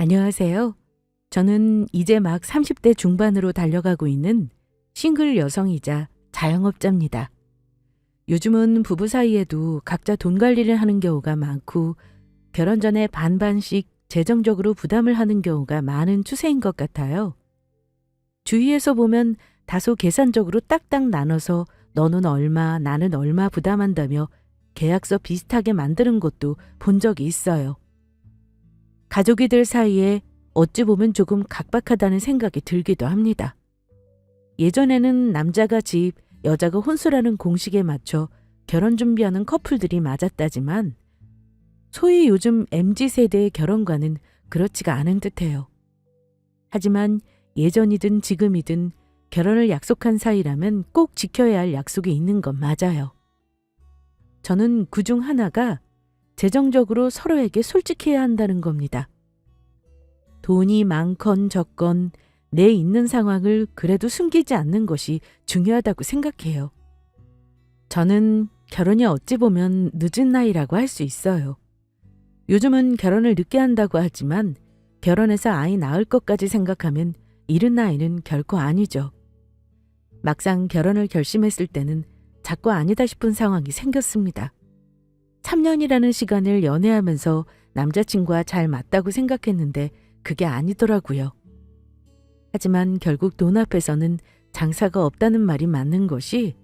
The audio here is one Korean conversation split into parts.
안녕하세요. 저는 이제 막 30대 중반으로 달려가고 있는 싱글 여성이자 자영업자입니다. 요즘은 부부 사이에도 각자 돈 관리를 하는 경우가 많고 결혼 전에 반반씩 재정적으로 부담을 하는 경우가 많은 추세인 것 같아요. 주위에서 보면 다소 계산적으로 딱딱 나눠서 너는 얼마, 나는 얼마 부담한다며 계약서 비슷하게 만드는 것도 본 적이 있어요. 가족이들 사이에 어찌 보면 조금 각박하다는 생각이 들기도 합니다. 예전에는 남자가 집, 여자가 혼수라는 공식에 맞춰 결혼 준비하는 커플들이 맞았다지만 소위 요즘 MZ세대의 결혼과는 그렇지가 않은 듯해요. 하지만 예전이든 지금이든 결혼을 약속한 사이라면 꼭 지켜야 할 약속이 있는 건 맞아요. 저는 그중 하나가 재정적으로 서로에게 솔직해야 한다는 겁니다. 돈이 많건 적건 내 있는 상황을 그래도 숨기지 않는 것이 중요하다고 생각해요. 저는 결혼이 어찌 보면 늦은 나이라고 할 수 있어요. 요즘은 결혼을 늦게 한다고 하지만 결혼해서 아이 낳을 것까지 생각하면 이른 나이는 결코 아니죠. 막상 결혼을 결심했을 때는 자꾸 아니다 싶은 상황이 생겼습니다. 3년이라는 시간을 연애하면서 남자친구와 잘 맞다고 생각했는데 그게 아니더라고요. 하지만 결국 돈 앞에서는 장사가 없다는 말이 맞는 것이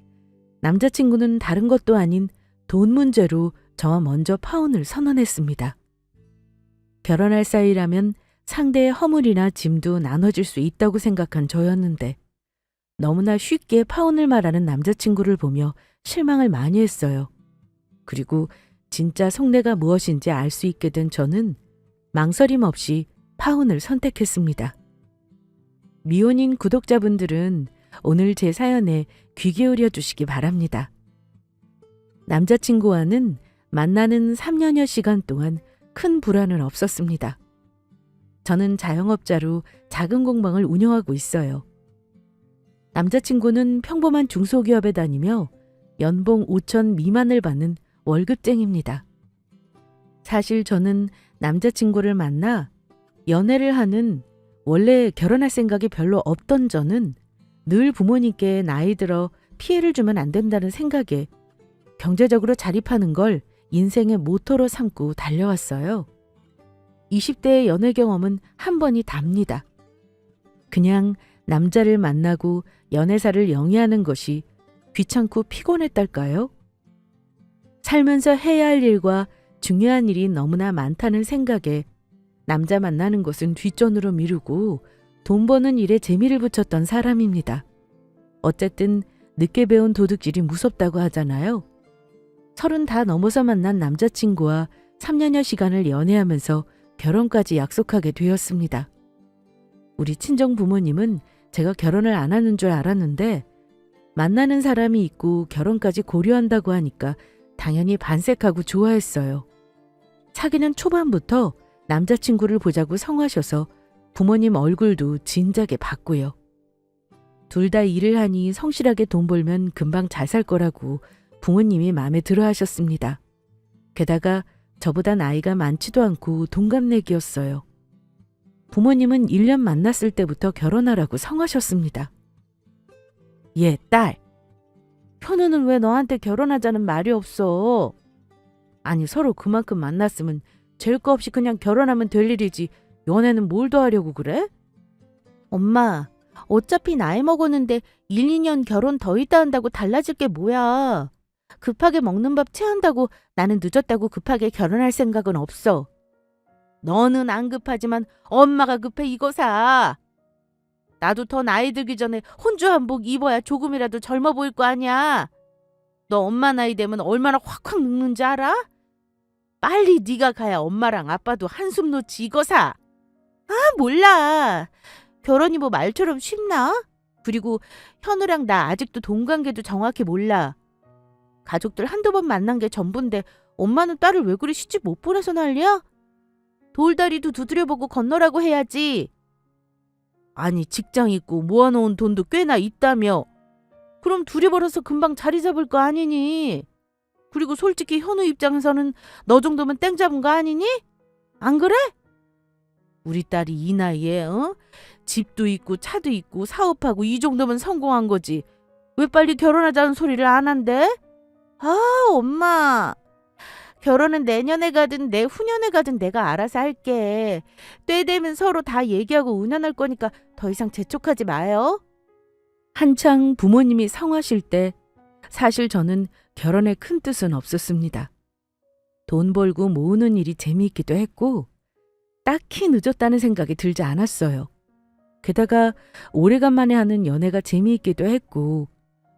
남자친구는 다른 것도 아닌 돈 문제로 저와 먼저 파혼을 선언했습니다. 결혼할 사이라면 상대의 허물이나 짐도 나눠줄 수 있다고 생각한 저였는데 너무나 쉽게 파혼을 말하는 남자친구를 보며 실망을 많이 했어요. 그리고 진짜 속내가 무엇인지 알 수 있게 된 저는 망설임 없이 파혼을 선택했습니다. 미혼인 구독자분들은 오늘 제 사연에 귀 기울여 주시기 바랍니다. 남자친구와는 만나는 3년여 시간 동안 큰 불화는 없었습니다. 저는 자영업자로 작은 공방을 운영하고 있어요. 남자친구는 평범한 중소기업에 다니며 연봉 5천 미만을 받는 월급쟁입니다. 사실 저는 남자친구를 만나 연애를 하는 원래 결혼할 생각이 별로 없던 저는 늘 부모님께 나이 들어 피해를 주면 안 된다는 생각에 경제적으로 자립하는 걸 인생의 모토로 삼고 달려왔어요. 20대의 연애 경험은 한 번이 답니다. 그냥 남자를 만나고 연애사를 영위하는 것이 귀찮고 피곤했달까요? 살면서 해야 할 일과 중요한 일이 너무나 많다는 생각에 남자 만나는 것은 뒷전으로 미루고 돈 버는 일에 재미를 붙였던 사람입니다. 어쨌든 늦게 배운 도둑질이 무섭다고 하잖아요. 30 다 넘어서 만난 남자친구와 3년여 시간을 연애하면서 결혼까지 약속하게 되었습니다. 우리 친정 부모님은 제가 결혼을 안 하는 줄 알았는데 만나는 사람이 있고 결혼까지 고려한다고 하니까 당연히 반색하고 좋아했어요. 사귀는 초반부터 남자친구를 보자고 성하셔서 부모님 얼굴도 진작에 봤고요. 둘 다 일을 하니 성실하게 돈 벌면 금방 잘 살 거라고 부모님이 마음에 들어 하셨습니다. 게다가 저보다 나이가 많지도 않고 동갑내기였어요. 부모님은 1년 만났을 때부터 결혼하라고 성하셨습니다. 얘 딸, 현우는 왜 너한테 결혼하자는 말이 없어? 아니 서로 그만큼 만났으면 잴 거 없이 그냥 결혼하면 될 일이지 연애는 뭘 더 하려고 그래? 엄마, 어차피 나이 먹었는데 1, 2년 결혼 더 있다 한다고 달라질 게 뭐야. 급하게 먹는 밥 체한다고 나는 늦었다고 급하게 결혼할 생각은 없어. 너는 안 급하지만 엄마가 급해 이거사. 나도 더 나이 들기 전에 혼주 한복 입어야 조금이라도 젊어 보일 거 아니야. 너 엄마 나이 되면 얼마나 확확 늙는지 알아? 빨리 네가 가야 엄마랑 아빠도 한숨 놓지 이거사. 아 몰라. 결혼이 뭐 말처럼 쉽나? 그리고 현우랑 나 아직도 돈 관계도 정확히 몰라. 가족들 한두 번 만난 게 전부인데 엄마는 딸을 왜 그리 시집 못 보내서 난리야? 돌다리도 두드려보고 건너라고 해야지. 아니 직장 있고 모아놓은 돈도 꽤나 있다며. 그럼 둘이 벌어서 금방 자리 잡을 거 아니니. 그리고 솔직히 현우 입장에서는 너 정도면 땡 잡은 거 아니니? 안 그래? 우리 딸이 이 나이에 집도 있고 차도 있고 사업하고 이 정도면 성공한 거지. 왜 빨리 결혼하자는 소리를 안 한대? 아, 엄마. 결혼은 내년에 가든 내후년에 가든 내가 알아서 할게. 때 되면 서로 다 얘기하고 의논할 거니까 더 이상 재촉하지 마요. 한창 부모님이 성하실 때 사실 저는 결혼에 큰 뜻은 없었습니다. 돈 벌고 모으는 일이 재미있기도 했고 딱히 늦었다는 생각이 들지 않았어요. 게다가 오래간만에 하는 연애가 재미있기도 했고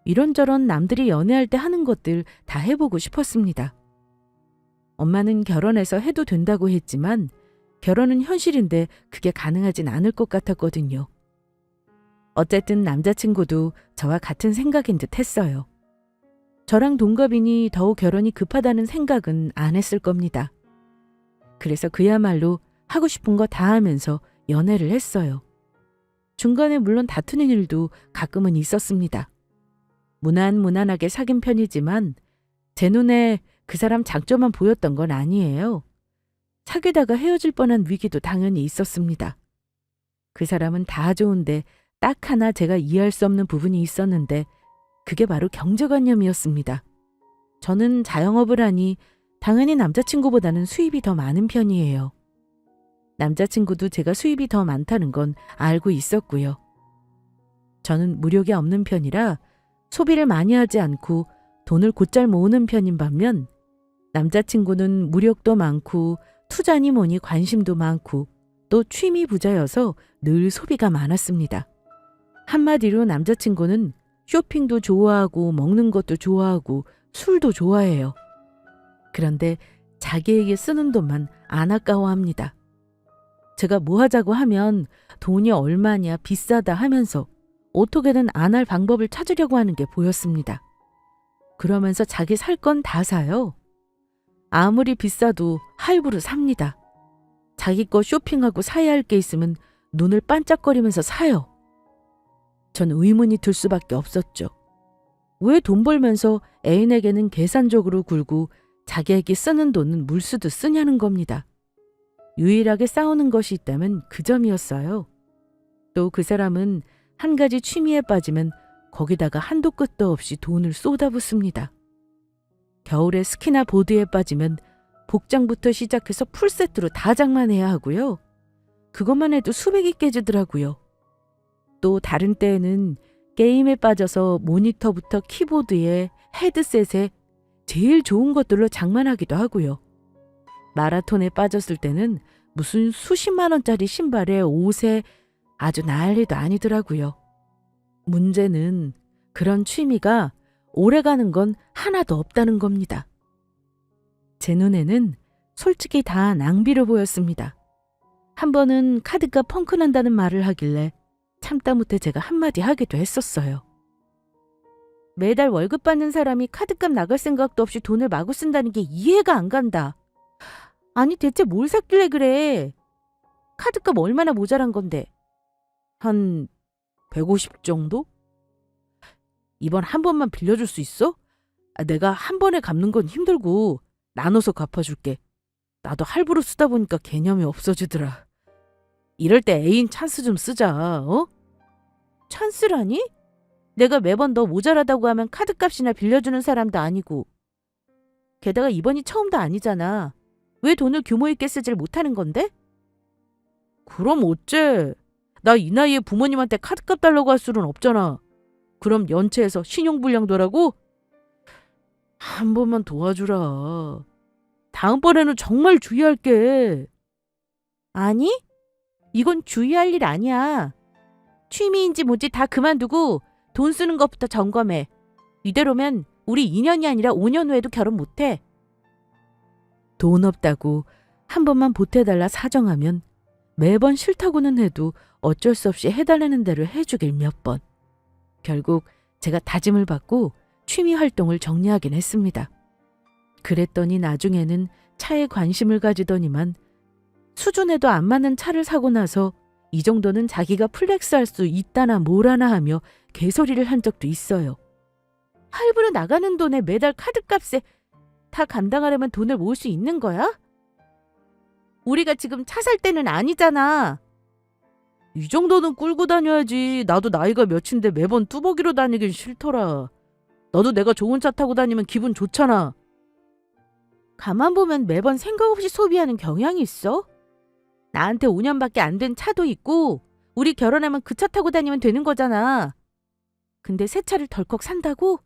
이런저런 남들이 연애할 때 하는 것들 다 해보고 싶었습니다. 엄마는 결혼해서 해도 된다고 했지만 결혼은 현실인데 그게 가능하진 않을 것 같았거든요. 어쨌든 남자친구도 저와 같은 생각인 듯 했어요. 저랑 동갑이니 더욱 결혼이 급하다는 생각은 안 했을 겁니다. 그래서 그야말로 하고 싶은 거 다 하면서 연애를 했어요. 중간에 물론 다투는 일도 가끔은 있었습니다. 무난무난하게 사귄 편이지만 제 눈에 그 사람 장점만 보였던 건 아니에요. 사귀다가 헤어질 뻔한 위기도 당연히 있었습니다. 그 사람은 다 좋은데 딱 하나 제가 이해할 수 없는 부분이 있었는데 그게 바로 경제관념이었습니다. 저는 자영업을 하니 당연히 남자친구보다는 수입이 더 많은 편이에요. 남자친구도 제가 수입이 더 많다는 건 알고 있었고요. 저는 무력이 없는 편이라 소비를 많이 하지 않고 돈을 곧잘 모으는 편인 반면 남자친구는 무력도 많고 투자니 뭐니 관심도 많고 또 취미 부자여서 늘 소비가 많았습니다. 한마디로 남자친구는 쇼핑도 좋아하고 먹는 것도 좋아하고 술도 좋아해요. 그런데 자기에게 쓰는 돈만 안 아까워합니다. 제가 뭐 하자고 하면 돈이 얼마냐 비싸다 하면서 어떻게든 안 할 방법을 찾으려고 하는 게 보였습니다. 그러면서 자기 살 건 다 사요. 아무리 비싸도 할부로 삽니다. 자기 거 쇼핑하고 사야 할 게 있으면 눈을 반짝거리면서 사요. 전 의문이 들 수밖에 없었죠. 왜 돈 벌면서 애인에게는 계산적으로 굴고 자기에게 쓰는 돈은 물수도 쓰냐는 겁니다. 유일하게 싸우는 것이 있다면 그 점이었어요. 또 그 사람은 한 가지 취미에 빠지면 거기다가 한도 끝도 없이 돈을 쏟아붓습니다. 겨울에 스키나 보드에 빠지면 복장부터 시작해서 풀세트로 다 장만해야 하고요. 그것만 해도 수백이 깨지더라고요. 또 다른 때에는 게임에 빠져서 모니터부터 키보드에 헤드셋에 제일 좋은 것들로 장만하기도 하고요. 마라톤에 빠졌을 때는 무슨 수십만 원짜리 신발에 옷에 아주 난리도 아니더라고요. 문제는 그런 취미가 오래가는 건 하나도 없다는 겁니다. 제 눈에는 솔직히 다 낭비로 보였습니다. 한 번은 카드값 펑크난다는 말을 하길래 참다 못해 제가 한마디 하기도 했었어요. 매달 월급 받는 사람이 카드값 나갈 생각도 없이 돈을 마구 쓴다는 게 이해가 안 간다. 아니 대체 뭘 샀길래 그래? 카드값 얼마나 모자란 건데? 한 150 정도? 이번 한 번만 빌려줄 수 있어? 내가 한 번에 갚는 건 힘들고 나눠서 갚아줄게. 나도 할부로 쓰다 보니까 개념이 없어지더라. 이럴 때 애인 찬스 좀 쓰자. 찬스라니? 내가 매번 너 모자라다고 하면 카드값이나 빌려주는 사람도 아니고. 게다가 이번이 처음도 아니잖아. 왜 돈을 규모 있게 쓰질 못하는 건데? 그럼 어째? 나 이 나이에 부모님한테 카드값 달라고 할 수는 없잖아. 그럼 연체해서 신용불량도라고? 한 번만 도와주라. 다음번에는 정말 주의할게. 아니? 이건 주의할 일 아니야. 취미인지 뭔지 다 그만두고 돈 쓰는 것부터 점검해. 이대로면 우리 2년이 아니라 5년 후에도 결혼 못해. 돈 없다고 한 번만 보태달라 사정하면 매번 싫다고는 해도 어쩔 수 없이 해달라는 대로 해주길 몇 번. 결국 제가 다짐을 받고 취미 활동을 정리하긴 했습니다. 그랬더니 나중에는 차에 관심을 가지더니만 수준에도 안 맞는 차를 사고 나서 이 정도는 자기가 플렉스할 수 있다나 뭐라나 하며 개소리를 한 적도 있어요. 할부로 나가는 돈에 매달 카드값에 다 감당하려면 돈을 모을 수 있는 거야? 우리가 지금 차 살 때는 아니잖아. 이 정도는 끌고 다녀야지. 나도 나이가 몇인데 매번 뚜벅이로 다니긴 싫더라. 너도 내가 좋은 차 타고 다니면 기분 좋잖아. 가만 보면 매번 생각 없이 소비하는 경향이 있어? 나한테 5년밖에 안 된 차도 있고 우리 결혼하면 그 차 타고 다니면 되는 거잖아. 근데 새 차를 덜컥 산다고?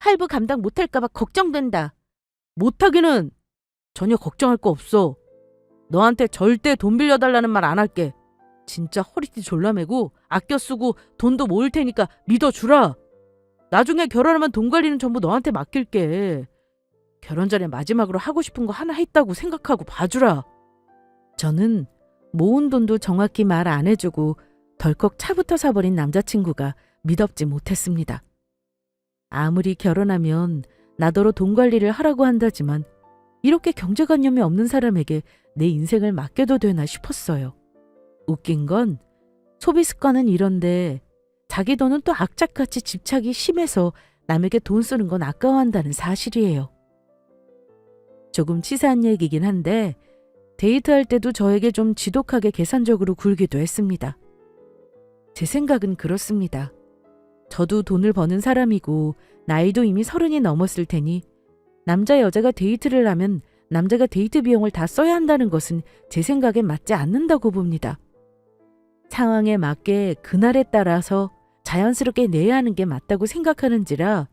할부 감당 못할까 봐 걱정된다. 못하기는 전혀 걱정할 거 없어. 너한테 절대 돈 빌려달라는 말 안 할게. 진짜 허리띠 졸라매고 아껴 쓰고 돈도 모을 테니까 믿어주라. 나중에 결혼하면 돈 관리는 전부 너한테 맡길게. 결혼 전에 마지막으로 하고 싶은 거 하나 했다고 생각하고 봐주라. 저는 모은 돈도 정확히 말 안 해주고 덜컥 차부터 사버린 남자친구가 믿업지 못했습니다. 아무리 결혼하면 나더러 돈 관리를 하라고 한다지만 이렇게 경제관념이 없는 사람에게 내 인생을 맡겨도 되나 싶었어요. 웃긴 건 소비 습관은 이런데 자기 돈은 또 악착같이 집착이 심해서 남에게 돈 쓰는 건 아까워한다는 사실이에요. 조금 치사한 얘기긴 한데 데이트할 때도 저에게 좀 지독하게 계산적으로 굴기도 했습니다. 제 생각은 그렇습니다. 저도 돈을 버는 사람이고 나이도 이미 30이 넘었을 테니 남자 여자가 데이트를 하면 남자가 데이트 비용을 다 써야 한다는 것은 제 생각에 맞지 않는다고 봅니다. 상황에 맞게 그날에 따라서 자연스럽게 내야 하는 게 맞다고 생각하는지라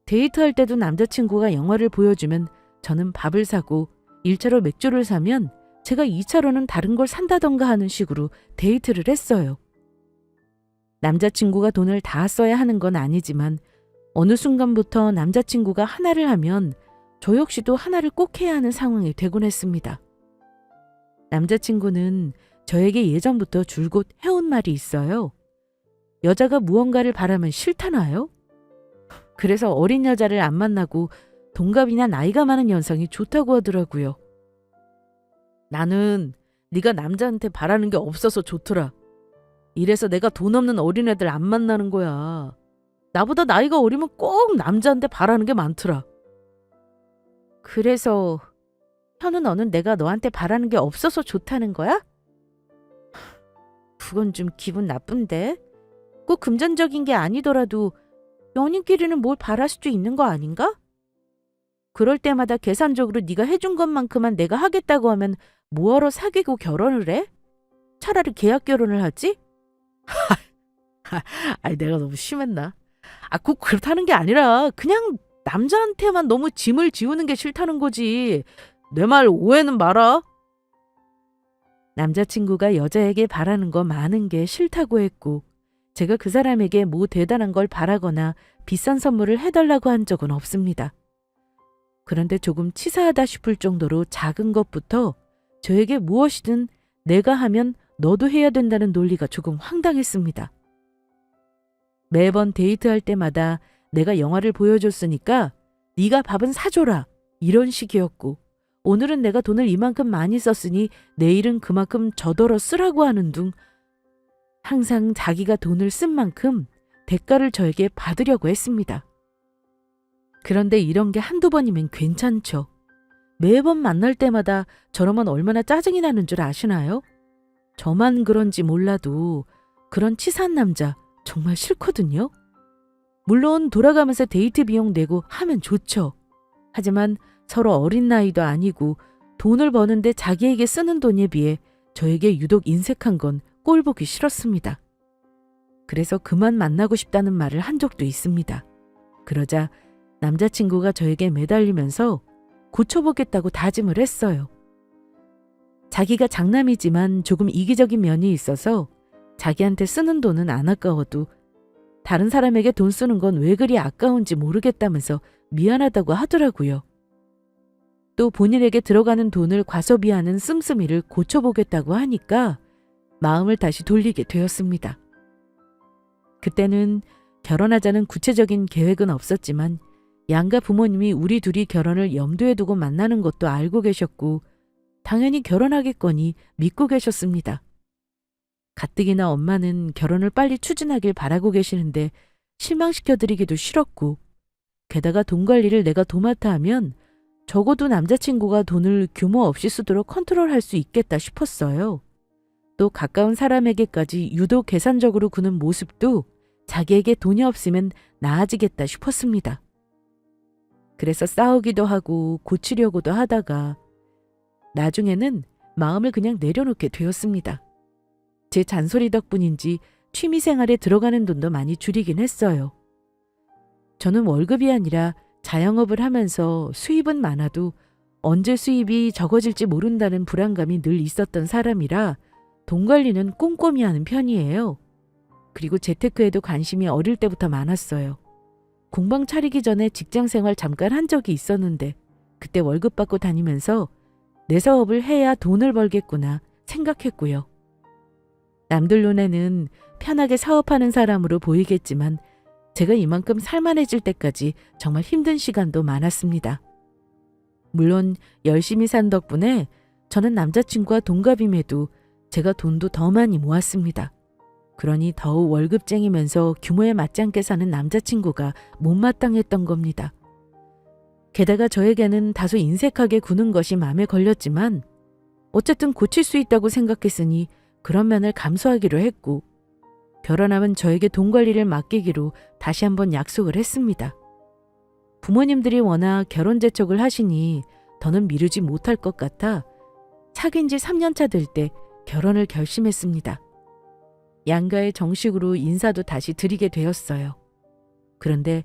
데이트할 때도 남자친구가 영화를 보여주면 저는 밥을 사고 1차로 맥주를 사면 제가 2차로는 다른 걸 산다던가 하는 식으로 데이트를 했어요. 남자친구가 돈을 다 써야 하는 건 아니지만 어느 순간부터 남자친구가 하나를 하면 저 역시도 하나를 꼭 해야 하는 상황이 되곤 했습니다. 남자친구는 저에게 예전부터 줄곧 해온 말이 있어요. 여자가 무언가를 바라면 싫다나요? 그래서 어린 여자를 안 만나고 동갑이나 나이가 많은 연상이 좋다고 하더라고요. 나는 네가 남자한테 바라는 게 없어서 좋더라. 이래서 내가 돈 없는 어린애들 안 만나는 거야. 나보다 나이가 어리면 꼭 남자한테 바라는 게 많더라. 그래서 현우 너는 내가 너한테 바라는 게 없어서 좋다는 거야? 그건 좀 기분 나쁜데. 꼭 금전적인 게 아니더라도 연인끼리는 뭘 바랄 수도 있는 거 아닌가? 그럴 때마다 계산적으로 네가 해준 것만큼만 내가 하겠다고 하면 뭐하러 사귀고 결혼을 해? 차라리 계약 결혼을 하지? 아니 내가 너무 심했나? 꼭 그렇다는 게 아니라 그냥 남자한테만 너무 짐을 지우는 게 싫다는 거지. 내 말 오해는 마라. 남자친구가 여자에게 바라는 거 많은 게 싫다고 했고 제가 그 사람에게 뭐 대단한 걸 바라거나 비싼 선물을 해달라고 한 적은 없습니다. 그런데 조금 치사하다 싶을 정도로 작은 것부터 저에게 무엇이든 내가 하면 너도 해야 된다는 논리가 조금 황당했습니다. 매번 데이트할 때마다 내가 영화를 보여줬으니까 네가 밥은 사줘라 이런 식이었고 오늘은 내가 돈을 이만큼 많이 썼으니 내일은 그만큼 저더러 쓰라고 하는 둥 항상 자기가 돈을 쓴 만큼 대가를 저에게 받으려고 했습니다. 그런데 이런 게 한두 번이면 괜찮죠. 매번 만날 때마다 저러면 얼마나 짜증이 나는 줄 아시나요? 저만 그런지 몰라도 그런 치사한 남자 정말 싫거든요. 물론 돌아가면서 데이트 비용 내고 하면 좋죠. 하지만 서로 어린 나이도 아니고 돈을 버는데 자기에게 쓰는 돈에 비해 저에게 유독 인색한 건 꼴보기 싫었습니다. 그래서 그만 만나고 싶다는 말을 한 적도 있습니다. 그러자 남자친구가 저에게 매달리면서 고쳐보겠다고 다짐을 했어요. 자기가 장남이지만 조금 이기적인 면이 있어서 자기한테 쓰는 돈은 안 아까워도 다른 사람에게 돈 쓰는 건 왜 그리 아까운지 모르겠다면서 미안하다고 하더라고요. 또 본인에게 들어가는 돈을 과소비하는 씀씀이를 고쳐보겠다고 하니까 마음을 다시 돌리게 되었습니다. 그때는 결혼하자는 구체적인 계획은 없었지만 양가 부모님이 우리 둘이 결혼을 염두에 두고 만나는 것도 알고 계셨고 당연히 결혼하겠거니 믿고 계셨습니다. 가뜩이나 엄마는 결혼을 빨리 추진하길 바라고 계시는데 실망시켜드리기도 싫었고 게다가 돈 관리를 내가 도맡아 하면 적어도 남자친구가 돈을 규모 없이 쓰도록 컨트롤할 수 있겠다 싶었어요. 또 가까운 사람에게까지 유독 계산적으로 구는 모습도 자기에게 돈이 없으면 나아지겠다 싶었습니다. 그래서 싸우기도 하고 고치려고도 하다가 나중에는 마음을 그냥 내려놓게 되었습니다. 제 잔소리 덕분인지 취미생활에 들어가는 돈도 많이 줄이긴 했어요. 저는 월급이 아니라 자영업을 하면서 수입은 많아도 언제 수입이 적어질지 모른다는 불안감이 늘 있었던 사람이라 돈 관리는 꼼꼼히 하는 편이에요. 그리고 재테크에도 관심이 어릴 때부터 많았어요. 공방 차리기 전에 직장생활 잠깐 한 적이 있었는데 그때 월급 받고 다니면서 내 사업을 해야 돈을 벌겠구나 생각했고요. 남들 눈에는 편하게 사업하는 사람으로 보이겠지만 제가 이만큼 살만해질 때까지 정말 힘든 시간도 많았습니다. 물론 열심히 산 덕분에 저는 남자친구와 동갑임에도 제가 돈도 더 많이 모았습니다. 그러니 더욱 월급쟁이면서 규모에 맞지 않게 사는 남자친구가 못마땅했던 겁니다. 게다가 저에게는 다소 인색하게 구는 것이 마음에 걸렸지만 어쨌든 고칠 수 있다고 생각했으니 그런 면을 감수하기로 했고 결혼하면 저에게 돈 관리를 맡기기로 다시 한번 약속을 했습니다. 부모님들이 워낙 결혼 재촉을 하시니 더는 미루지 못할 것 같아 사귄 지 3년차 될 때 결혼을 결심했습니다. 양가에 정식으로 인사도 다시 드리게 되었어요. 그런데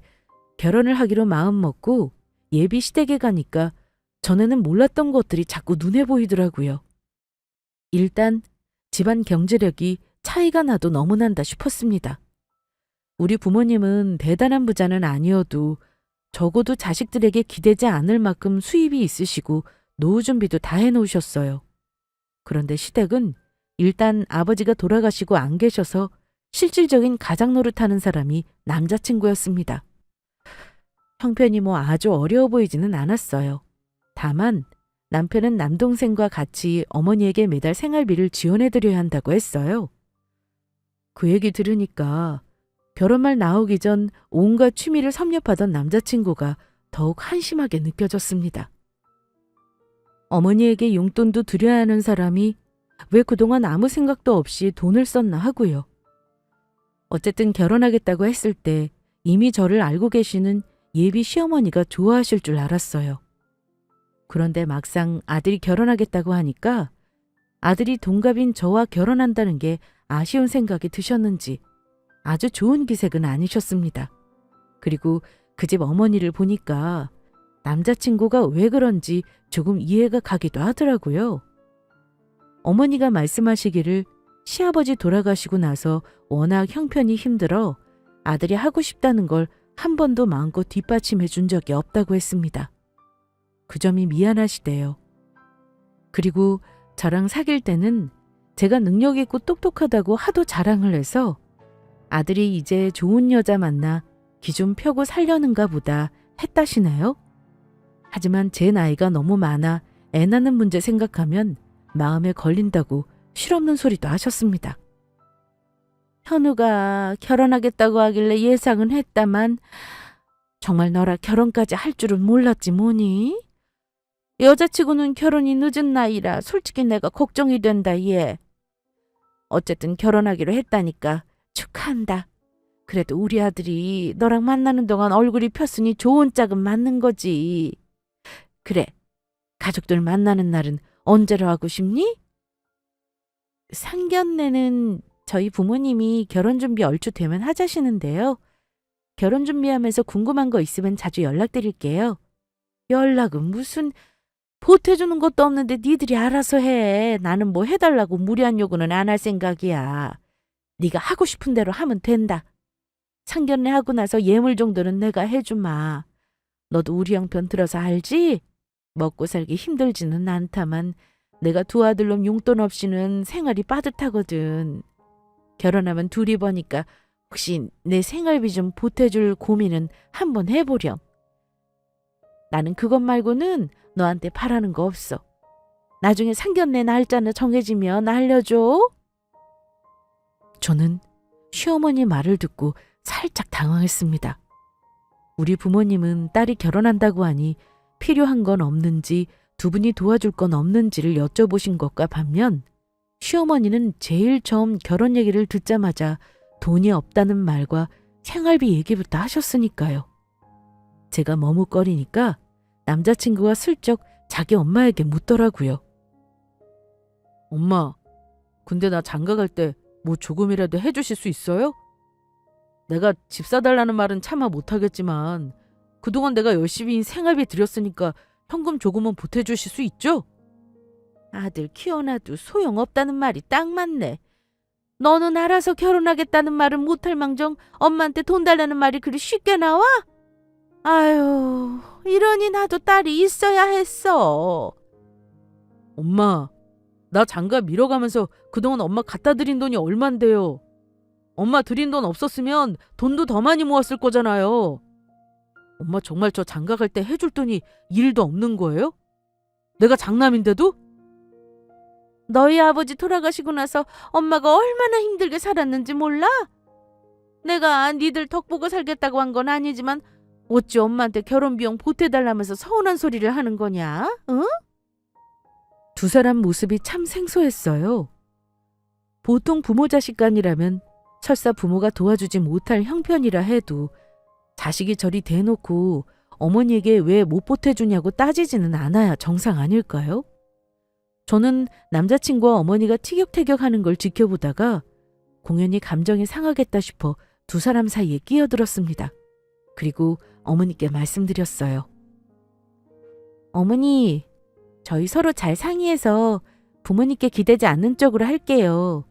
결혼을 하기로 마음먹고 예비 시댁에 가니까 전에는 몰랐던 것들이 자꾸 눈에 보이더라고요. 일단 집안 경제력이 차이가 나도 너무 난다 싶었습니다. 우리 부모님은 대단한 부자는 아니어도 적어도 자식들에게 기대지 않을 만큼 수입이 있으시고 노후 준비도 다 해놓으셨어요. 그런데 시댁은 일단 아버지가 돌아가시고 안 계셔서 실질적인 가장 노릇하는 사람이 남자친구였습니다. 형편이 아주 어려워 보이지는 않았어요. 다만 남편은 남동생과 같이 어머니에게 매달 생활비를 지원해드려야 한다고 했어요. 그 얘기 들으니까 결혼 말 나오기 전 온갖 취미를 섭렵하던 남자친구가 더욱 한심하게 느껴졌습니다. 어머니에게 용돈도 드려야 하는 사람이 왜 그동안 아무 생각도 없이 돈을 썼나 하고요. 어쨌든 결혼하겠다고 했을 때 이미 저를 알고 계시는 예비 시어머니가 좋아하실 줄 알았어요. 그런데 막상 아들이 결혼하겠다고 하니까 아들이 동갑인 저와 결혼한다는 게 아쉬운 생각이 드셨는지 아주 좋은 기색은 아니셨습니다. 그리고 그 집 어머니를 보니까 남자친구가 왜 그런지 조금 이해가 가기도 하더라고요. 어머니가 말씀하시기를 시아버지 돌아가시고 나서 워낙 형편이 힘들어 아들이 하고 싶다는 걸 한 번도 마음껏 뒷받침해 준 적이 없다고 했습니다. 그 점이 미안하시대요. 그리고 저랑 사귈 때는 제가 능력 있고 똑똑하다고 하도 자랑을 해서 아들이 이제 좋은 여자 만나 기 좀 펴고 살려는가 보다 했다시네요. 하지만 제 나이가 너무 많아 애 낳는 문제 생각하면 마음에 걸린다고 실없는 소리도 하셨습니다. 현우가 결혼하겠다고 하길래 예상은 했다만 정말 너라 결혼까지 할 줄은 몰랐지 뭐니? 여자치고는 결혼이 늦은 나이라 솔직히 내가 걱정이 된다 얘. 어쨌든 결혼하기로 했다니까 축하한다. 그래도 우리 아들이 너랑 만나는 동안 얼굴이 폈으니 좋은 짝은 맞는 거지. 그래, 가족들 만나는 날은 언제로 하고 싶니? 상견례는 저희 부모님이 결혼 준비 얼추 되면 하자시는데요. 결혼 준비하면서 궁금한 거 있으면 자주 연락드릴게요. 연락은 무슨 보태주는 것도 없는데 니들이 알아서 해. 나는 뭐 해달라고 무리한 요구는 안 할 생각이야. 네가 하고 싶은 대로 하면 된다. 상견례 하고 나서 예물 정도는 내가 해주마. 너도 우리 형편 들어서 알지? 먹고 살기 힘들지는 않다만 내가 두 아들놈 용돈 없이는 생활이 빠듯하거든. 결혼하면 둘이 버니까 혹시 내 생활비 좀 보태줄 고민은 한번 해보렴. 나는 그것 말고는 너한테 바라는 거 없어. 나중에 상견례 날짜는 정해지면 알려줘. 저는 시어머니 말을 듣고 살짝 당황했습니다. 우리 부모님은 딸이 결혼한다고 하니 필요한 건 없는지 두 분이 도와줄 건 없는지를 여쭤보신 것과 반면 시어머니는 제일 처음 결혼 얘기를 듣자마자 돈이 없다는 말과 생활비 얘기부터 하셨으니까요. 제가 머뭇거리니까 남자친구가 슬쩍 자기 엄마에게 묻더라고요. 엄마, 근데 나 장가 갈 때 뭐 조금이라도 해주실 수 있어요? 내가 집 사달라는 말은 차마 못하겠지만 그동안 내가 열심히 생활비 드렸으니까 현금 조금은 보태주실 수 있죠? 아들 키워놔도 소용없다는 말이 딱 맞네. 너는 알아서 결혼하겠다는 말은 못할 망정 엄마한테 돈 달라는 말이 그리 쉽게 나와? 아유, 이러니 나도 딸이 있어야 했어. 엄마, 나 장가 미뤄가면서 그동안 엄마 갖다 드린 돈이 얼만데요. 엄마 드린 돈 없었으면 돈도 더 많이 모았을 거잖아요. 엄마 정말 저 장가 갈 때 해줄 돈이 1도 없는 거예요? 내가 장남인데도? 너희 아버지 돌아가시고 나서 엄마가 얼마나 힘들게 살았는지 몰라? 내가 니들 덕 보고 살겠다고 한 건 아니지만 어찌 엄마한테 결혼 비용 보태달라면서 서운한 소리를 하는 거냐? 응? 두 사람 모습이 참 생소했어요. 보통 부모 자식 간이라면 설사 부모가 도와주지 못할 형편이라 해도 자식이 저리 대놓고 어머니에게 왜 못 보태주냐고 따지지는 않아야 정상 아닐까요? 저는 남자친구와 어머니가 티격태격하는 걸 지켜보다가 공연히 감정이 상하겠다 싶어 두 사람 사이에 끼어들었습니다. 그리고 어머니께 말씀드렸어요. 어머니, 저희 서로 잘 상의해서 부모님께 기대지 않는 쪽으로 할게요.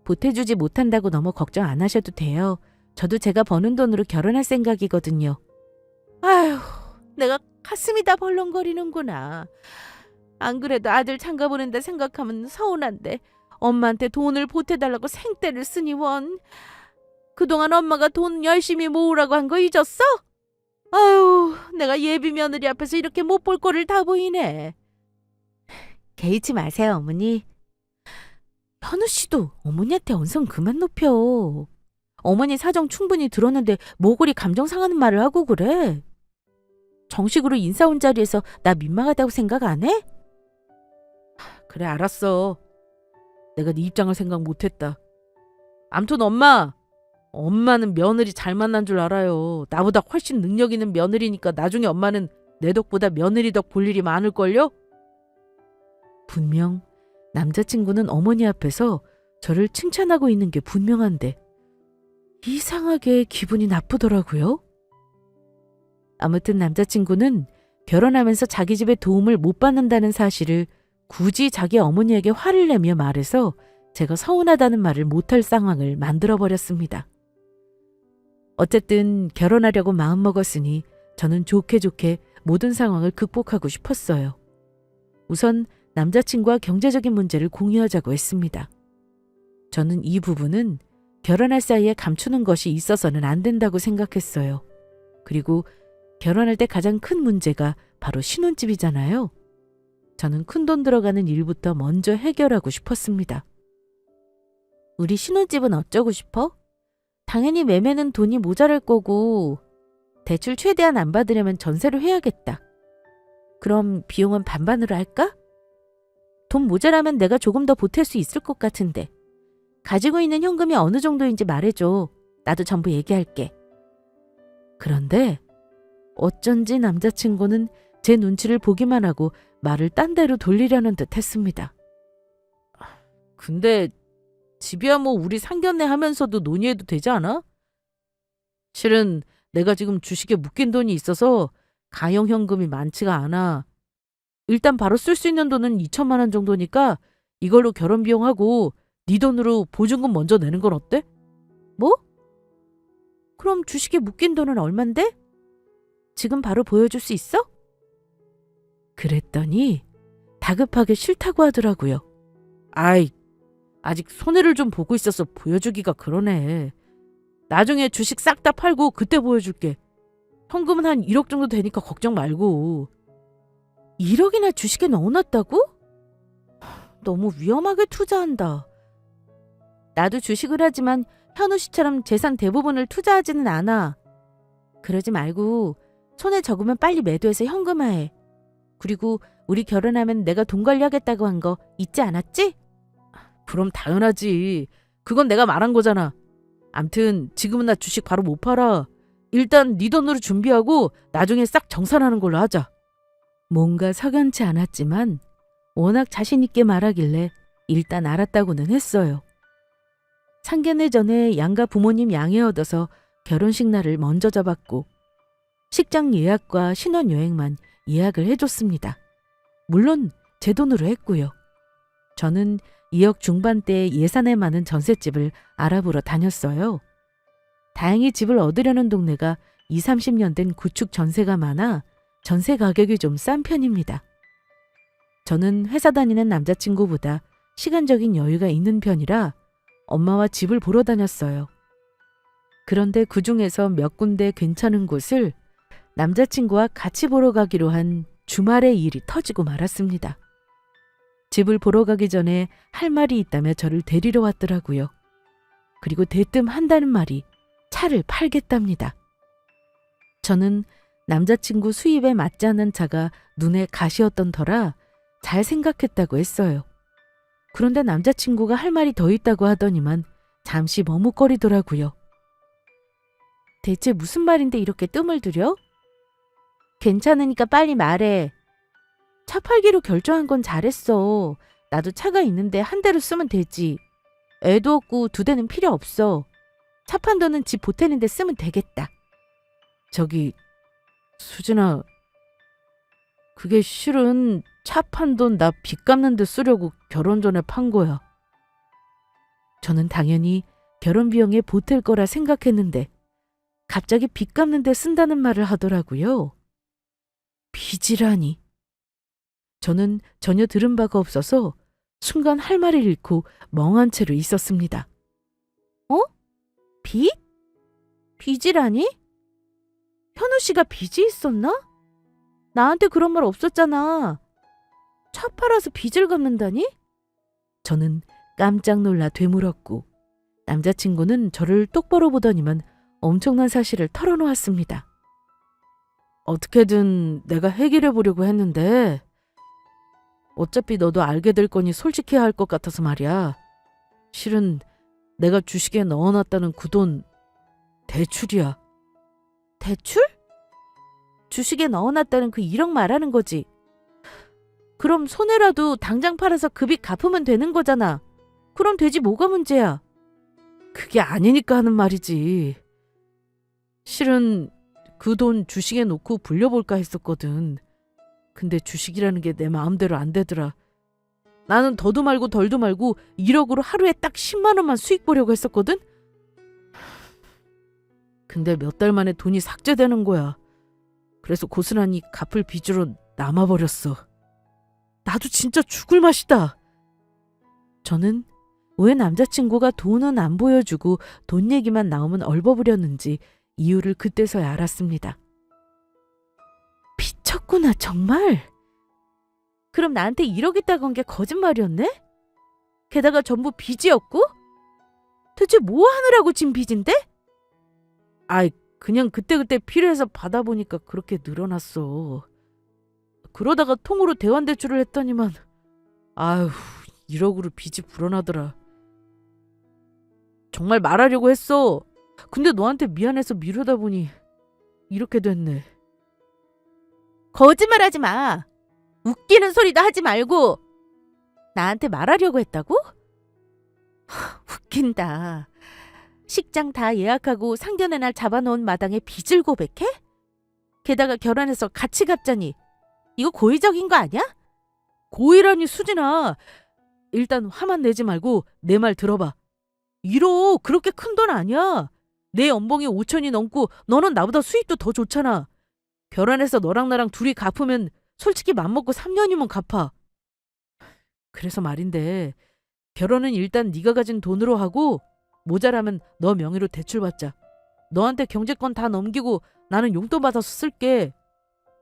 보태주지 못한다고 너무 걱정 안 하셔도 돼요. 저도 제가 버는 돈으로 결혼할 생각이거든요. 아휴, 내가 가슴이 다 벌렁거리는구나. 안 그래도 아들 장가 보낸다 생각하면 서운한데 엄마한테 돈을 보태달라고 생떼를 쓰니 원. 그동안 엄마가 돈 열심히 모으라고 한 거 잊었어? 아유, 내가 예비 며느리 앞에서 이렇게 못 볼 꼴을 다 보이네. 개의치 마세요, 어머니. 현우 씨도 어머니한테 언성 그만 높여. 어머니 사정 충분히 들었는데 뭐 그리 감정 상하는 말을 하고 그래. 정식으로 인사 온 자리에서 나 민망하다고 생각 안 해? 그래, 알았어. 내가 네 입장을 생각 못했다. 암튼 엄마는 며느리 잘 만난 줄 알아요. 나보다 훨씬 능력 있는 며느리니까 나중에 엄마는 내 덕보다 며느리 덕 볼 일이 많을걸요? 분명 남자친구는 어머니 앞에서 저를 칭찬하고 있는 게 분명한데 이상하게 기분이 나쁘더라고요. 아무튼 남자친구는 결혼하면서 자기 집에 도움을 못 받는다는 사실을 굳이 자기 어머니에게 화를 내며 말해서 제가 서운하다는 말을 못할 상황을 만들어버렸습니다. 어쨌든 결혼하려고 마음먹었으니 저는 좋게 모든 상황을 극복하고 싶었어요. 우선 남자친구와 경제적인 문제를 공유하자고 했습니다. 저는 이 부분은 결혼할 사이에 감추는 것이 있어서는 안 된다고 생각했어요. 그리고 결혼할 때 가장 큰 문제가 바로 신혼집이잖아요. 저는 큰돈 들어가는 일부터 먼저 해결하고 싶었습니다. 우리 신혼집은 어쩌고 싶어? 당연히 매매는 돈이 모자랄 거고 대출 최대한 안 받으려면 전세로 해야겠다. 그럼 비용은 반반으로 할까? 돈 모자라면 내가 조금 더 보탤 수 있을 것 같은데. 가지고 있는 현금이 어느 정도인지 말해줘. 나도 전부 얘기할게. 그런데 어쩐지 남자친구는 제 눈치를 보기만 하고 말을 딴 데로 돌리려는 듯 했습니다. 근데 집이야 뭐 우리 상견례 하면서도 논의해도 되지 않아? 실은 내가 지금 주식에 묶인 돈이 있어서 가용현금이 많지가 않아. 일단 바로 쓸 수 있는 돈은 2천만 원 정도니까 이걸로 결혼 비용하고 네 돈으로 보증금 먼저 내는 건 어때? 뭐? 그럼 주식에 묶인 돈은 얼만데? 지금 바로 보여줄 수 있어? 그랬더니 다급하게 싫다고 하더라고요. 아이, 아직 손해를 좀 보고 있어서 보여주기가 그러네. 나중에 주식 싹 다 팔고 그때 보여줄게. 현금은 한 1억 정도 되니까 걱정 말고. 1억이나 주식에 넣어놨다고? 너무 위험하게 투자한다. 나도 주식을 하지만 현우 씨처럼 재산 대부분을 투자하지는 않아. 그러지 말고 손에 적으면 빨리 매도해서 현금화해. 그리고 우리 결혼하면 내가 돈 관리하겠다고 한 거 잊지 않았지? 그럼 당연하지. 그건 내가 말한 거잖아. 암튼 지금은 나 주식 바로 못 팔아. 일단 네 돈으로 준비하고 나중에 싹 정산하는 걸로 하자. 뭔가 석연치 않았지만 워낙 자신 있게 말하길래 일단 알았다고는 했어요. 상견례 전에 양가 부모님 양해 얻어서 결혼식 날을 먼저 잡았고 식장 예약과 신혼여행만 예약을 해줬습니다. 물론 제 돈으로 했고요. 저는 2억 중반대 예산에 맞는 전셋집을 알아보러 다녔어요. 다행히 집을 얻으려는 동네가 20, 30년 된 구축 전세가 많아 전세 가격이 좀 싼 편입니다. 저는 회사 다니는 남자친구보다 시간적인 여유가 있는 편이라 엄마와 집을 보러 다녔어요. 그런데 그중에서 몇 군데 괜찮은 곳을 남자친구와 같이 보러 가기로 한 주말에 일이 터지고 말았습니다. 집을 보러 가기 전에 할 말이 있다며 저를 데리러 왔더라고요. 그리고 대뜸 한다는 말이 차를 팔겠답니다. 저는 남자친구 수입에 맞지 않는 차가 눈에 가시였던 터라 잘 생각했다고 했어요. 그런데 남자친구가 할 말이 더 있다고 하더니만 잠시 머뭇거리더라고요. 대체 무슨 말인데 이렇게 뜸을 들여? 괜찮으니까 빨리 말해. 차 팔기로 결정한 건 잘했어. 나도 차가 있는데 한 대로 쓰면 되지. 애도 없고 2대는 필요 없어. 차 판 돈은 집 보태는 데 쓰면 되겠다. 저기 수진아, 그게 실은 차 판 돈 나 빚 갚는 데 쓰려고 결혼 전에 판 거야. 저는 당연히 결혼 비용에 보탤 거라 생각했는데 갑자기 빚 갚는 데 쓴다는 말을 하더라고요. 빚이라니. 저는 전혀 들은 바가 없어서 순간 할 말을 잃고 멍한 채로 있었습니다. 어? 빚? 빚이라니? 현우 씨가 빚이 있었나? 나한테 그런 말 없었잖아. 차 팔아서 빚을 갚는다니? 저는 깜짝 놀라 되물었고 남자친구는 저를 똑바로 보더니만 엄청난 사실을 털어놓았습니다. 어떻게든 내가 해결해 보려고 했는데 어차피 너도 알게 될 거니 솔직해야 할 것 같아서 말이야. 실은 내가 주식에 넣어놨다는 그 돈 대출이야. 대출? 주식에 넣어놨다는 그 1억 말하는 거지. 그럼 손해라도 당장 팔아서 그 빚 갚으면 되는 거잖아. 그럼 되지 뭐가 문제야. 그게 아니니까 하는 말이지. 실은 그 돈 주식에 놓고 불려볼까 했었거든. 근데 주식이라는 게 내 마음대로 안 되더라. 나는 더도 말고 덜도 말고 1억으로 하루에 딱 10만 원만 수익 보려고 했었거든. 근데 몇 달 만에 돈이 삭제되는 거야. 그래서 고스란히 갚을 빚으로 남아버렸어. 나도 진짜 죽을 맛이다. 저는 왜 남자친구가 돈은 안 보여주고 돈 얘기만 나오면 얼버무렸는지 이유를 그때서야 알았습니다. 미쳤구나 정말. 그럼 나한테 1억 있다고 한 게 거짓말이었네? 게다가 전부 빚이었고? 대체 뭐 하느라고 진 빚인데? 아이 그냥 그때그때 필요해서 받아보니까 그렇게 늘어났어. 그러다가 통으로 대환대출을 했더니만 아휴 1억으로 빚이 불어나더라. 정말 말하려고 했어. 근데 너한테 미안해서 미루다 보니 이렇게 됐네. 거짓말하지 마. 웃기는 소리도 하지 말고. 나한테 말하려고 했다고? 웃긴다. 식장 다 예약하고 상견례 날 잡아놓은 마당에 빚을 고백해? 게다가 결혼해서 같이 갚자니 이거 고의적인 거 아니야? 고의라니 수진아. 일단 화만 내지 말고 내 말 들어봐. 1억 그렇게 큰 돈 아니야. 내 연봉이 5천이 넘고 너는 나보다 수입도 더 좋잖아. 결혼해서 너랑 나랑 둘이 갚으면 솔직히 맘먹고 3년이면 갚아. 그래서 말인데 결혼은 일단 네가 가진 돈으로 하고 모자라면 너 명의로 대출받자. 너한테 경제권 다 넘기고 나는 용돈 받아서 쓸게.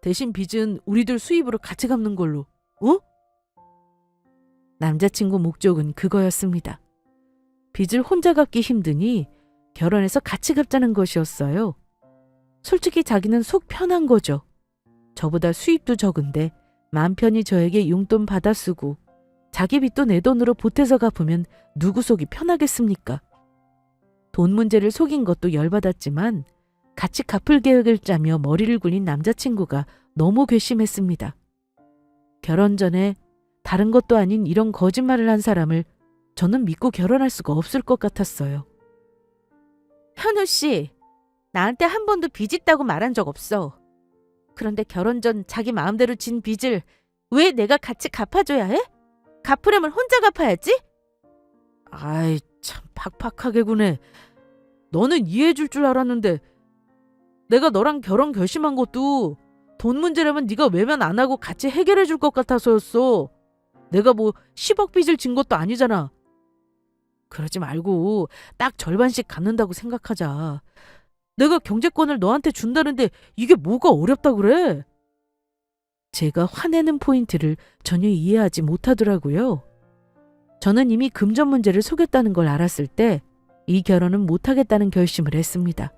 대신 빚은 우리들 수입으로 같이 갚는 걸로. 어? 남자친구 목적은 그거였습니다. 빚을 혼자 갚기 힘드니 결혼해서 같이 갚자는 것이었어요. 솔직히 자기는 속 편한 거죠. 저보다 수입도 적은데 맘 편히 저에게 용돈 받아 쓰고 자기 빚도 내 돈으로 보태서 갚으면 누구 속이 편하겠습니까? 돈 문제를 속인 것도 열받았지만 같이 갚을 계획을 짜며 머리를 굴린 남자친구가 너무 괘씸했습니다. 결혼 전에 다른 것도 아닌 이런 거짓말을 한 사람을 저는 믿고 결혼할 수가 없을 것 같았어요. 현우 씨, 나한테 한 번도 빚 있다고 말한 적 없어. 그런데 결혼 전 자기 마음대로 진 빚을 왜 내가 같이 갚아줘야 해? 갚으려면 혼자 갚아야지? 아이, 참 팍팍하게 구네. 너는 이해해 줄 줄 알았는데 내가 너랑 결혼 결심한 것도 돈 문제라면 네가 외면 안 하고 같이 해결해 줄 것 같아서였어. 내가 뭐 10억 빚을 진 것도 아니잖아. 그러지 말고 딱 절반씩 갚는다고 생각하자. 내가 경제권을 너한테 준다는데 이게 뭐가 어렵다 그래? 제가 화내는 포인트를 전혀 이해하지 못하더라고요. 저는 이미 금전 문제를 속였다는 걸 알았을 때 이 결혼은 못하겠다는 결심을 했습니다.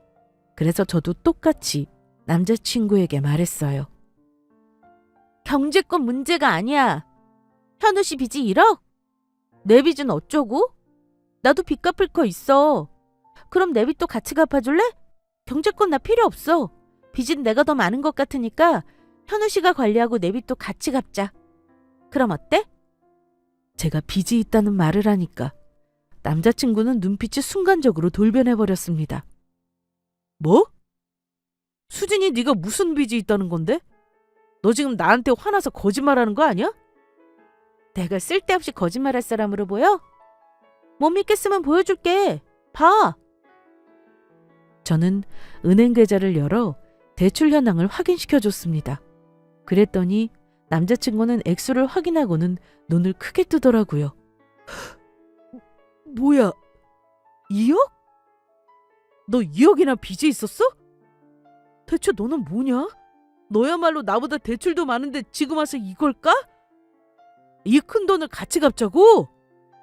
그래서 저도 똑같이 남자친구에게 말했어요. 경제권 문제가 아니야. 현우 씨 빚이 1억? 내 빚은 어쩌고? 나도 빚 갚을 거 있어. 그럼 내 빚도 같이 갚아줄래? 경제권 나 필요 없어. 빚은 내가 더 많은 것 같으니까 현우 씨가 관리하고 내 빚도 같이 갚자. 그럼 어때? 제가 빚이 있다는 말을 하니까 남자친구는 눈빛이 순간적으로 돌변해버렸습니다. 뭐? 수진이 네가 무슨 빚이 있다는 건데? 너 지금 나한테 화나서 거짓말하는 거 아니야? 내가 쓸데없이 거짓말할 사람으로 보여? 못 믿겠으면 보여줄게. 봐. 저는 은행 계좌를 열어 대출 현황을 확인시켜줬습니다. 그랬더니 남자친구는 액수를 확인하고는 눈을 크게 뜨더라고요. 뭐야? 2억? 너 2억이나 빚이 있었어? 대체 너는 뭐냐? 너야말로 나보다 대출도 많은데 지금 와서 이걸까? 이 큰 돈을 같이 갚자고?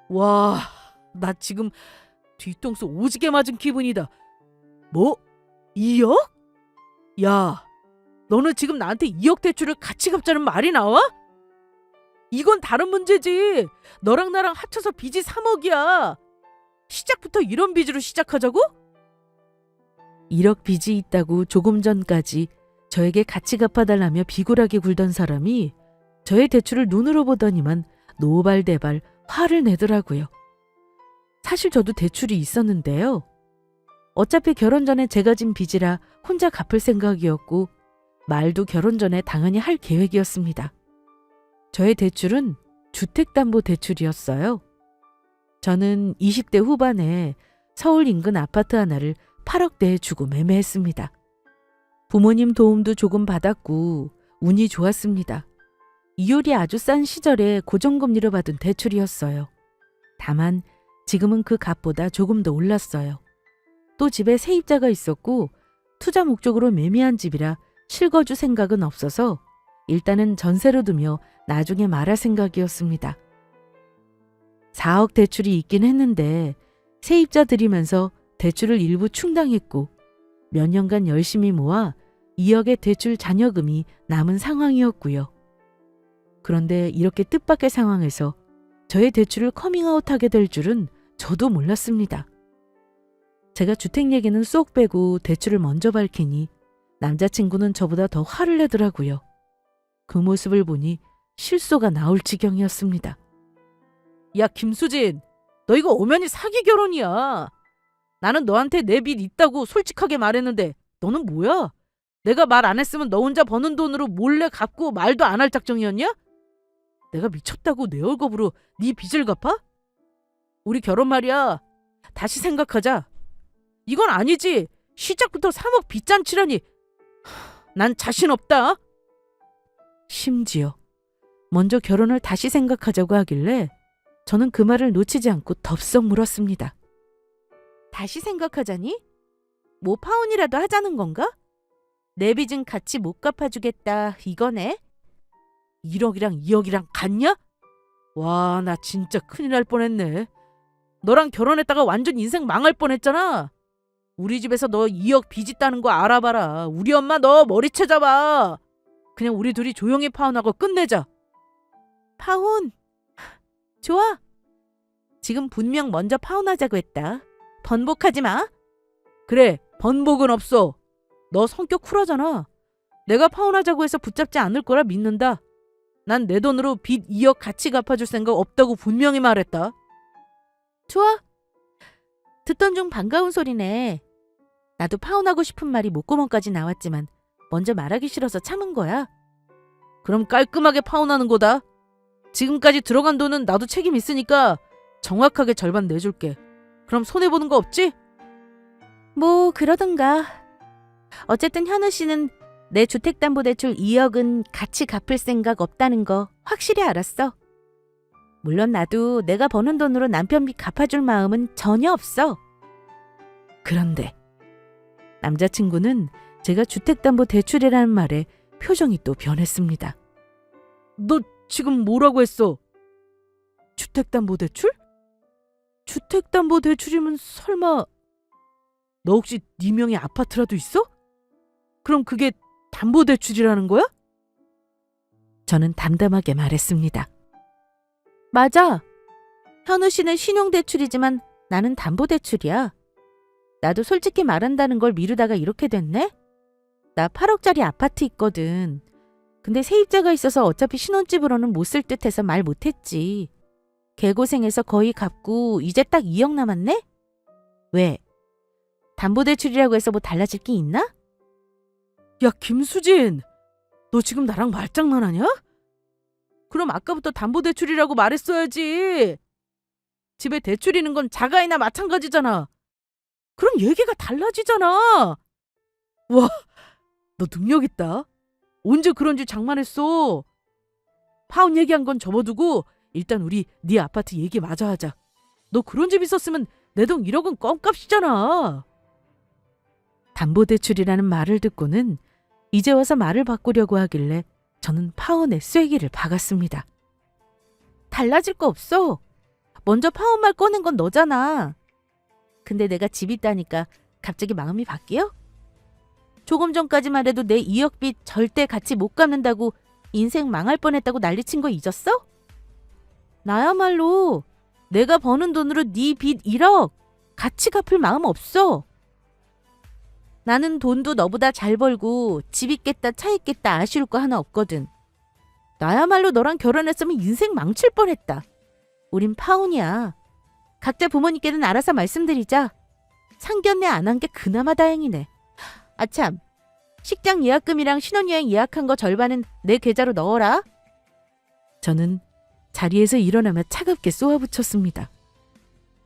와, 나 지금 뒤통수 오지게 맞은 기분이다. 뭐? 2억? 야, 너는 지금 나한테 2억 대출을 같이 갚자는 말이 나와? 이건 다른 문제지. 너랑 나랑 합쳐서 빚이 3억이야. 시작부터 이런 빚으로 시작하자고? 1억 빚이 있다고 조금 전까지 저에게 같이 갚아달라며 비굴하게 굴던 사람이 저의 대출을 눈으로 보더니만 노발대발 화를 내더라고요. 사실 저도 대출이 있었는데요. 어차피 결혼 전에 제가 진 빚이라 혼자 갚을 생각이었고 말도 결혼 전에 당연히 할 계획이었습니다. 저의 대출은 주택담보대출이었어요. 저는 20대 후반에 서울 인근 아파트 하나를 8억대에 주고 매매했습니다. 부모님 도움도 조금 받았고 운이 좋았습니다. 이율이 아주 싼 시절에 고정금리로 받은 대출이었어요. 다만 지금은 그 값보다 조금 더 올랐어요. 또 집에 세입자가 있었고 투자 목적으로 매매한 집이라 실거주 생각은 없어서 일단은 전세로 두며 나중에 말할 생각이었습니다. 4억 대출이 있긴 했는데 세입자 들이면서 대출을 일부 충당했고 몇 년간 열심히 모아 2억의 대출 잔여금이 남은 상황이었고요. 그런데 이렇게 뜻밖의 상황에서 저의 대출을 커밍아웃하게 될 줄은 저도 몰랐습니다. 제가 주택 얘기는 쏙 빼고 대출을 먼저 밝히니 남자친구는 저보다 더 화를 내더라고요. 그 모습을 보니 실소가 나올 지경이었습니다. 야, 김수진, 너 이거 엄연히 사기 결혼이야. 나는 너한테 내 빚 있다고 솔직하게 말했는데 너는 뭐야? 내가 말 안 했으면 너 혼자 버는 돈으로 몰래 갚고 말도 안 할 작정이었냐? 내가 미쳤다고 내 월급으로 네 빚을 갚아? 우리 결혼 말이야. 다시 생각하자. 이건 아니지. 시작부터 3억 빚잔치라니. 난 자신 없다. 심지어 먼저 결혼을 다시 생각하자고 하길래 저는 그 말을 놓치지 않고 덥석 물었습니다. 다시 생각하자니? 뭐 파혼이라도 하자는 건가? 내 빚은 같이 못 갚아주겠다 이거네? 1억이랑 2억이랑 같냐? 와, 나 진짜 큰일 날 뻔했네. 너랑 결혼했다가 완전 인생 망할 뻔했잖아. 우리 집에서 너 2억 빚 있다는 거 알아봐라. 우리 엄마 너 머리채 잡아. 그냥 우리 둘이 조용히 파혼하고 끝내자. 파혼? 좋아. 지금 분명 먼저 파혼하자고 했다. 번복하지 마. 그래, 번복은 없어. 너 성격 쿨하잖아. 내가 파혼하자고 해서 붙잡지 않을 거라 믿는다. 난 내 돈으로 빚 2억 같이 갚아줄 생각 없다고 분명히 말했다. 좋아. 듣던 중 반가운 소리네. 나도 파혼하고 싶은 말이 목구멍까지 나왔지만 먼저 말하기 싫어서 참은 거야. 그럼 깔끔하게 파혼하는 거다. 지금까지 들어간 돈은 나도 책임 있으니까 정확하게 절반 내줄게. 그럼 손해보는 거 없지? 뭐 그러던가. 어쨌든 현우 씨는 내 주택담보대출 2억은 같이 갚을 생각 없다는 거 확실히 알았어. 물론 나도 내가 버는 돈으로 남편 빚 갚아줄 마음은 전혀 없어. 그런데 남자친구는 제가 주택담보대출이라는 말에 표정이 또 변했습니다. 너 지금 뭐라고 했어? 주택담보대출? 주택담보대출이면 설마 너 혹시 네 명의 아파트라도 있어? 그럼 그게 담보대출이라는 거야? 저는 담담하게 말했습니다. 맞아. 현우 씨는 신용대출이지만 나는 담보대출이야. 나도 솔직히 말한다는 걸 미루다가 이렇게 됐네? 나 8억짜리 아파트 있거든. 근데 세입자가 있어서 어차피 신혼집으로는 못 쓸 듯해서 말 못했지. 개고생해서 거의 갚고 이제 딱 2억 남았네? 왜? 담보대출이라고 해서 뭐 달라질 게 있나? 야, 김수진! 너 지금 나랑 말장난하냐? 그럼 아까부터 담보대출이라고 말했어야지. 집에 대출 있는 건 자가이나 마찬가지잖아. 그럼 얘기가 달라지잖아. 와, 너 능력 있다. 언제 그런 줄 장만했어. 파혼 얘기한 건 접어두고 일단 우리 네 아파트 얘기 마저 하자. 너 그런 집 있었으면 내 돈 1억은 껌값이잖아. 담보대출이라는 말을 듣고는 이제 와서 말을 바꾸려고 하길래 저는 파혼의 쐐기를 박았습니다. 달라질 거 없어. 먼저 파혼 말 꺼낸 건 너잖아. 근데 내가 집 있다니까 갑자기 마음이 바뀌어? 조금 전까지만 해도 내 2억 빚 절대 같이 못 갚는다고 인생 망할 뻔했다고 난리친 거 잊었어? 나야말로 내가 버는 돈으로 네 빚 1억 같이 갚을 마음 없어. 나는 돈도 너보다 잘 벌고 집 있겠다 차 있겠다 아쉬울 거 하나 없거든. 나야말로 너랑 결혼했으면 인생 망칠 뻔했다. 우린 파혼이야. 각자 부모님께는 알아서 말씀드리자. 상견례 안 한 게 그나마 다행이네. 아참, 식장 예약금이랑 신혼여행 예약한 거 절반은 내 계좌로 넣어라. 저는 자리에서 일어나며 차갑게 쏘아붙였습니다.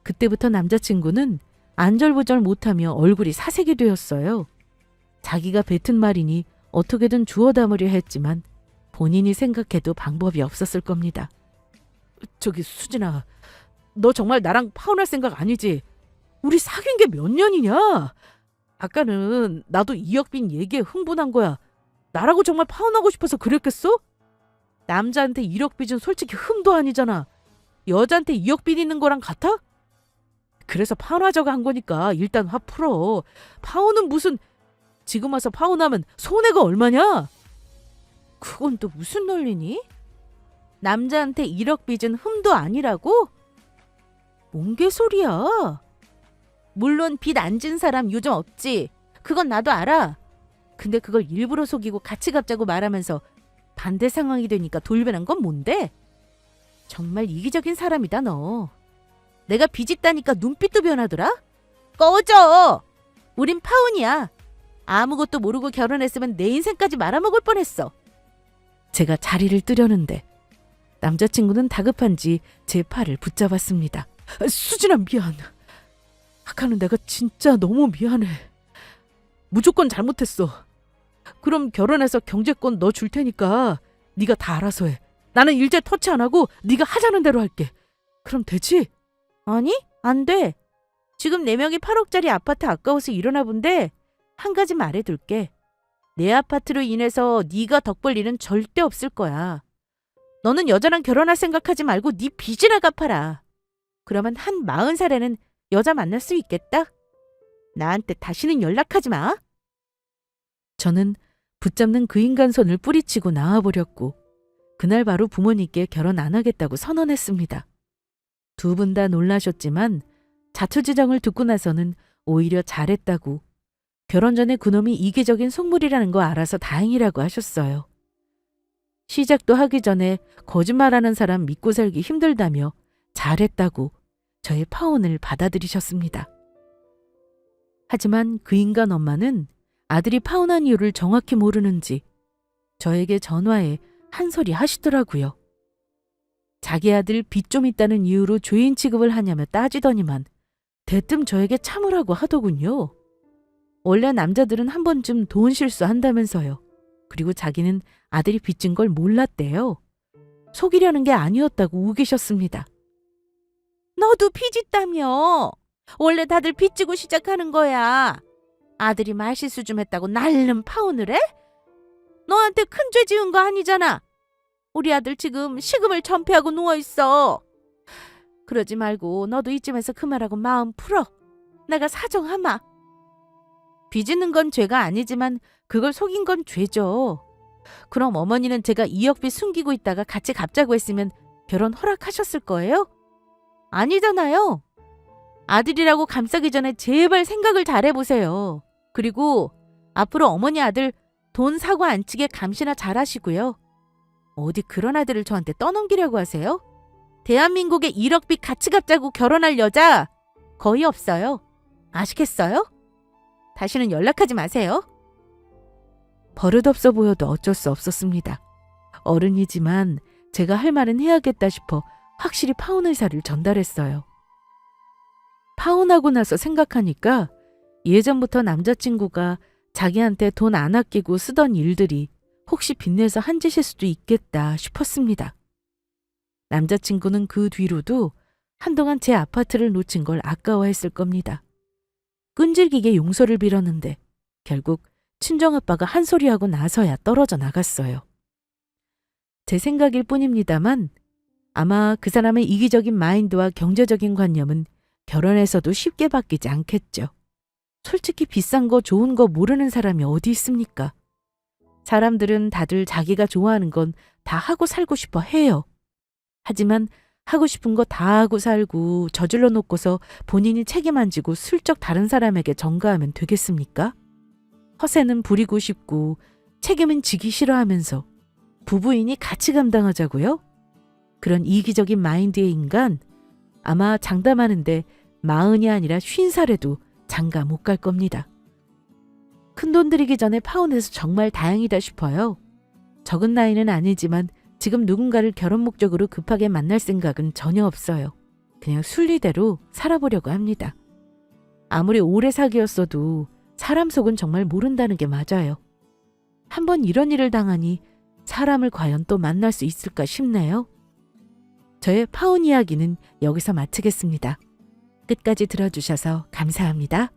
그때부터 남자친구는 안절부절 못하며 얼굴이 사색이 되었어요. 자기가 뱉은 말이니 어떻게든 주워 담으려 했지만 본인이 생각해도 방법이 없었을 겁니다. 저기 수진아, 너 정말 나랑 파혼할 생각 아니지? 우리 사귄 게 몇 년이냐? 아까는 나도 2억 빚 얘기에 흥분한 거야. 나라고 정말 파혼하고 싶어서 그랬겠어? 남자한테 1억 빚은 솔직히 흠도 아니잖아. 여자한테 2억 빚 있는 거랑 같아? 그래서 파혼하자고 한 거니까 일단 화 풀어. 파혼은 무슨, 지금 와서 파혼하면 손해가 얼마냐? 그건 또 무슨 논리니? 남자한테 1억 빚은 흠도 아니라고? 뭔 개소리야. 물론 빚 안 진 사람 요즘 없지. 그건 나도 알아. 근데 그걸 일부러 속이고 같이 갚자고 말하면서 반대 상황이 되니까 돌변한 건 뭔데? 정말 이기적인 사람이다 너. 내가 빚 있다니까 눈빛도 변하더라? 꺼져! 우린 파혼이야. 아무것도 모르고 결혼했으면 내 인생까지 말아먹을 뻔했어. 제가 자리를 뜨려는데 남자친구는 다급한지 제 팔을 붙잡았습니다. 수진아, 미안. 아까는 내가 진짜 너무 미안해. 무조건 잘못했어. 그럼 결혼해서 경제권 너 줄 테니까 네가 다 알아서 해. 나는 일제 터치 안 하고 네가 하자는 대로 할게. 그럼 되지? 아니, 안 돼. 지금 4명이 8억짜리 아파트 아까워서 일어나 본데 한 가지 말해둘게. 내 아파트로 인해서 네가 덕 볼 일은 절대 없을 거야. 너는 여자랑 결혼할 생각하지 말고 네 빚이나 갚아라. 그러면 한 40살에는 여자 만날 수 있겠다? 나한테 다시는 연락하지 마. 저는 붙잡는 그 인간 손을 뿌리치고 나와버렸고 그날 바로 부모님께 결혼 안 하겠다고 선언했습니다. 두 분 다 놀라셨지만 자초지정을 듣고 나서는 오히려 잘했다고 결혼 전에 그놈이 이기적인 속물이라는 거 알아서 다행이라고 하셨어요. 시작도 하기 전에 거짓말하는 사람 믿고 살기 힘들다며 잘했다고 저의 파혼을 받아들이셨습니다. 하지만 그 인간 엄마는 아들이 파혼한 이유를 정확히 모르는지 저에게 전화해 한 소리 하시더라고요. 자기 아들 빚 좀 있다는 이유로 죄인 취급을 하냐며 따지더니만 대뜸 저에게 참으라고 하더군요. 원래 남자들은 한 번쯤 돈 실수한다면서요. 그리고 자기는 아들이 빚진 걸 몰랐대요. 속이려는 게 아니었다고 우기셨습니다. 너도 빚 있다며. 원래 다들 빚지고 시작하는 거야. 아들이 말실수 좀 했다고 날름 파혼을 해? 너한테 큰 죄 지은 거 아니잖아. 우리 아들 지금 식음을 전폐하고 누워있어. 그러지 말고 너도 이쯤에서 그만하고 마음 풀어. 내가 사정하마. 빚있는 건 죄가 아니지만 그걸 속인 건 죄죠. 그럼 어머니는 제가 2억빚 숨기고 있다가 같이 갚자고 했으면 결혼 허락하셨을 거예요? 아니잖아요. 아들이라고 감싸기 전에 제발 생각을 잘 해보세요. 그리고 앞으로 어머니 아들 돈 사고 안 치게 감시나 잘 하시고요. 어디 그런 아들을 저한테 떠넘기려고 하세요? 대한민국에 1억 빚 같이 갚자고 결혼할 여자 거의 없어요. 아시겠어요? 다시는 연락하지 마세요. 버릇없어 보여도 어쩔 수 없었습니다. 어른이지만 제가 할 말은 해야겠다 싶어 확실히 파혼 의사를 전달했어요. 파혼하고 나서 생각하니까 예전부터 남자친구가 자기한테 돈 안 아끼고 쓰던 일들이 혹시 빚내서 한 짓일 수도 있겠다 싶었습니다. 남자친구는 그 뒤로도 한동안 제 아파트를 놓친 걸 아까워했을 겁니다. 끈질기게 용서를 빌었는데 결국 친정아빠가 한 소리하고 나서야 떨어져 나갔어요. 제 생각일 뿐입니다만 아마 그 사람의 이기적인 마인드와 경제적인 관념은 결혼해서도 쉽게 바뀌지 않겠죠. 솔직히 비싼 거 좋은 거 모르는 사람이 어디 있습니까? 사람들은 다들 자기가 좋아하는 건 다 하고 살고 싶어 해요. 하지만 하고 싶은 거 다 하고 살고 저질러 놓고서 본인이 책임 안 지고 슬쩍 다른 사람에게 전가하면 되겠습니까? 허세는 부리고 싶고 책임은 지기 싫어하면서 부부인이 같이 감당하자고요? 그런 이기적인 마인드의 인간 아마 장담하는데 40이 아니라 50살에도 장가 못 갈 겁니다. 큰돈 들이기 전에 파혼해서 정말 다행이다 싶어요. 적은 나이는 아니지만 지금 누군가를 결혼 목적으로 급하게 만날 생각은 전혀 없어요. 그냥 순리대로 살아보려고 합니다. 아무리 오래 사귀었어도 사람 속은 정말 모른다는 게 맞아요. 한번 이런 일을 당하니 사람을 과연 또 만날 수 있을까 싶네요. 저의 파혼 이야기는 여기서 마치겠습니다. 끝까지 들어주셔서 감사합니다.